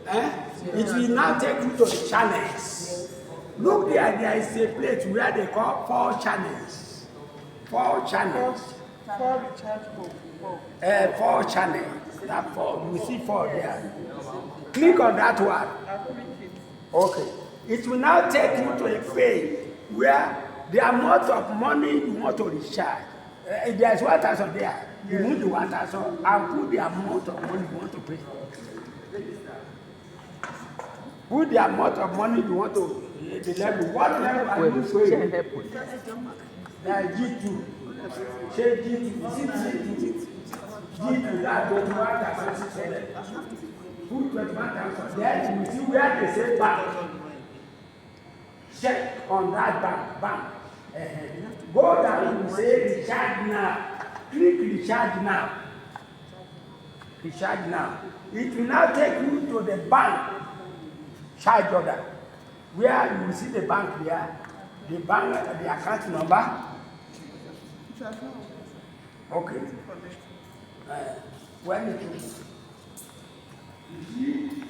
It will now take you to the channels. Look there is a place where they call 4 channels. 4 channels. 4 rechargeable. 4 channels. That 4. You see 4 there. Click on that one. I'll click it. Okay. It will now take you to a page where the amount of money you want to recharge. There's 1,000 there. You move the 1,000 and put the amount of money you want to pay. Put the amount of money you want to, the level. What level are you paying? G2. Say G2. G2, that's 21,600. Put 21,000. Then you see where they say bank. Check on that bank. Go down, you say recharge now. Click recharge now. Recharge now. It will now take you to the bank charge order, where you see the bank there, the bank, the account number. Okay. When it is, you see